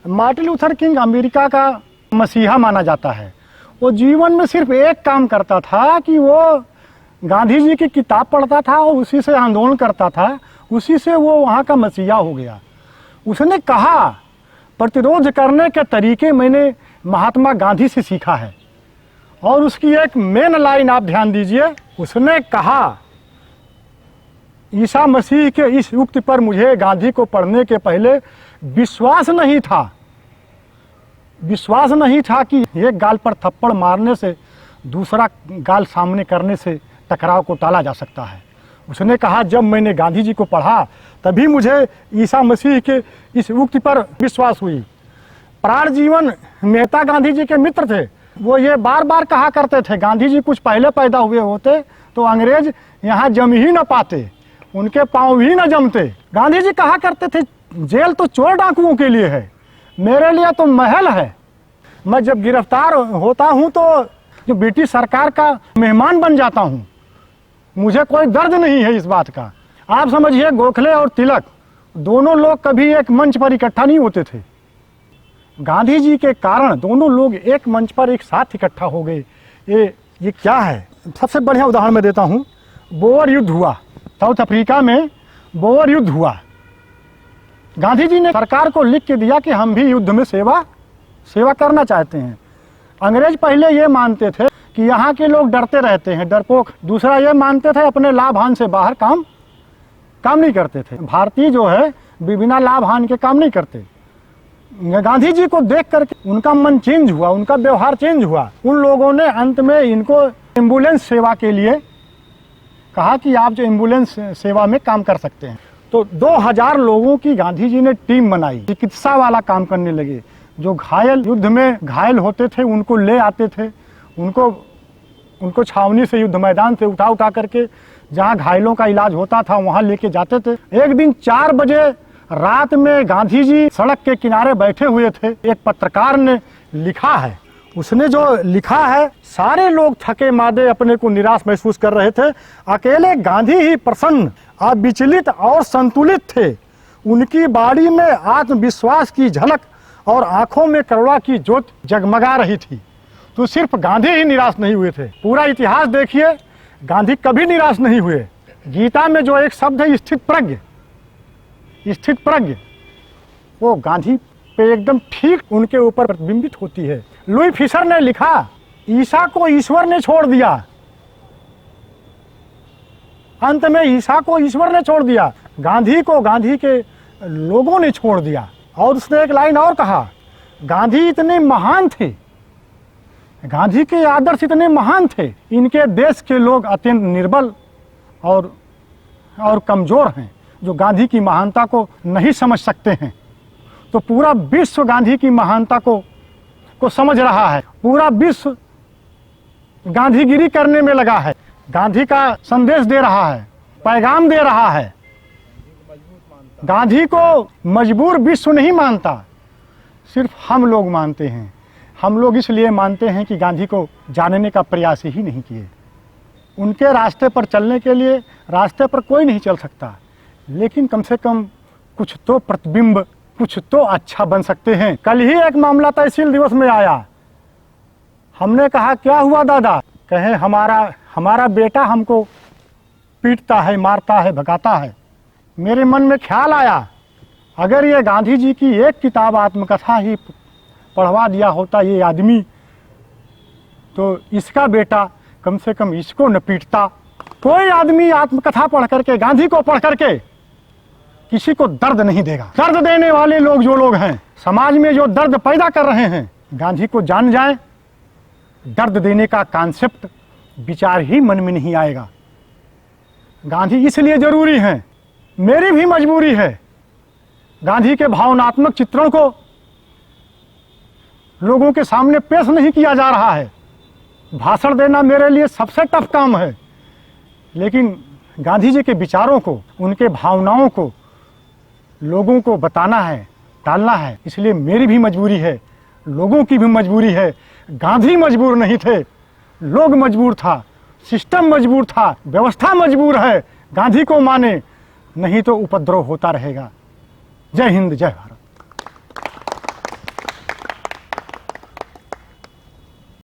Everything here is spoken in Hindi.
मार्टिन लूथर किंग अमेरिका का मसीहा माना जाता है। वो जीवन में सिर्फ एक काम करता था कि वो गांधी जी की किताब पढ़ता था और उसी से आंदोलन करता था, उसी से वो वहाँ का मसीहा हो गया। उसने कहा, प्रतिरोध करने के तरीके मैंने महात्मा गांधी से सीखा है। और उसकी एक मेन लाइन आप ध्यान दीजिए, उसने कहा, ईसा मसीह के इस उक्ति पर मुझे गांधी को पढ़ने के पहले विश्वास नहीं था कि एक गाल पर थप्पड़ मारने से दूसरा गाल सामने करने से टकराव को टाला जा सकता है। उसने कहा, जब मैंने गांधी जी को पढ़ा तभी मुझे ईसा मसीह के इस उक्ति पर विश्वास हुई। प्राण जीवन मेहता गांधी जी के मित्र थे। वो ये बार बार कहा करते थे, गांधी जी कुछ पहले पैदा हुए होते तो अंग्रेज यहाँ जम ही न पाते, उनके पाँव भी न जमते। गांधी जी कहा करते थे, जेल तो चोर डाकुओं के लिए है, मेरे लिए तो महल है। मैं जब गिरफ्तार होता हूँ तो जो ब्रिटिश सरकार का मेहमान बन जाता हूँ, मुझे कोई दर्द नहीं है इस बात का। आप समझिए, गोखले और तिलक दोनों लोग कभी एक मंच पर इकट्ठा नहीं होते थे। गांधी जी के कारण दोनों लोग एक मंच पर एक साथ इकट्ठा हो गए। ये क्या है? सबसे बढ़िया उदाहरण मैं देता हूँ। बोअर युद्ध हुआ, साउथ अफ्रीका में बोअर युद्ध हुआ। गांधी जी ने सरकार को लिख के दिया कि हम भी युद्ध में सेवा करना चाहते हैं। अंग्रेज पहले ये मानते थे कि यहाँ के लोग डरते रहते हैं, डरपोक। दूसरा ये मानते थे अपने लाभ हानि से बाहर काम नहीं करते थे। भारतीय जो है बिना लाभ हानि के काम नहीं करते। गांधी जी को देख करके उनका मन चेंज हुआ, उनका व्यवहार चेंज हुआ। उन लोगों ने अंत में इनको एम्बुलेंस सेवा के लिए कहा कि आप जो एम्बुलेंस सेवा में काम कर सकते हैं। तो 2000 लोगों की गांधी जी ने टीम बनाई, चिकित्सा वाला काम करने लगे। जो घायल, युद्ध में घायल होते थे उनको ले आते थे, उनको छावनी से, युद्ध मैदान से उठा करके जहाँ घायलों का इलाज होता था वहाँ लेके जाते थे। एक दिन 4 बजे रात में गांधी जी सड़क के किनारे बैठे हुए थे। एक पत्रकार ने लिखा है, उसने जो लिखा है, सारे लोग थके मादे अपने को निराश महसूस कर रहे थे, अकेले गांधी ही प्रसन्न, अविचलित और संतुलित थे। उनकी बाड़ी में आत्मविश्वास की झलक और आंखों में करुणा की ज्योत जगमगा रही थी। तो सिर्फ गांधी ही निराश नहीं हुए थे। पूरा इतिहास देखिए, गांधी कभी निराश नहीं हुए। गीता में जो एक शब्द है स्थित प्रज्ञ, वो गांधी पे एकदम ठीक उनके ऊपर प्रतिबिंबित होती है। लुई फिशर ने लिखा, ईसा को ईश्वर ने छोड़ दिया। अंत में ईसा को ईश्वर ने छोड़ दिया, गांधी को गांधी के लोगों ने छोड़ दिया। और उसने एक लाइन और कहा, गांधी इतने महान थे, गांधी के आदर्श इतने महान थे, इनके देश के लोग अत्यंत निर्बल और कमजोर हैं, जो गांधी की महानता को नहीं समझ सकते हैं। तो पूरा विश्व गांधी की महानता को समझ रहा है। पूरा विश्व गांधीगिरी करने में लगा है, गांधी का संदेश दे रहा है, पैगाम दे रहा है। गांधी को मजबूर विश्व नहीं मानता, सिर्फ हम लोग मानते हैं। हम लोग इसलिए मानते हैं कि गांधी को जानने का प्रयास ही नहीं किए। उनके रास्ते पर चलने के लिए रास्ते पर कोई नहीं चल सकता, लेकिन कम से कम कुछ तो प्रतिबिंब, कुछ तो अच्छा बन सकते हैं। कल ही एक मामला तहसील दिवस में आया। हमने कहा, क्या हुआ दादा? कहे, हमारा बेटा हमको पीटता है, मारता है, भगाता है। मेरे मन में ख्याल आया, अगर ये गांधी जी की एक किताब आत्मकथा ही पढ़वा दिया होता ये आदमी, तो इसका बेटा कम से कम इसको न पीटता। कोई आदमी आत्मकथा पढ़ करके, गांधी को पढ़ करके किसी को दर्द नहीं देगा। दर्द देने वाले लोग जो लोग हैं, समाज में जो दर्द पैदा कर रहे हैं, गांधी को जान जाए, दर्द देने का कॉन्सेप्ट, विचार ही मन में नहीं आएगा। गांधी इसलिए जरूरी है, मेरी भी मजबूरी है। गांधी के भावनात्मक चित्रों को लोगों के सामने पेश नहीं किया जा रहा है। भाषण देना मेरे लिए सबसे टफ काम है, लेकिन गांधी जी के विचारों को, उनके भावनाओं को लोगों को बताना है, डालना है। इसलिए मेरी भी मजबूरी है, लोगों की भी मजबूरी है। गांधी मजबूर नहीं थे, लोग मजबूर था, सिस्टम मजबूर था, व्यवस्था मजबूर है। गांधी को माने, नहीं तो उपद्रव होता रहेगा। जय हिंद, जय भारत।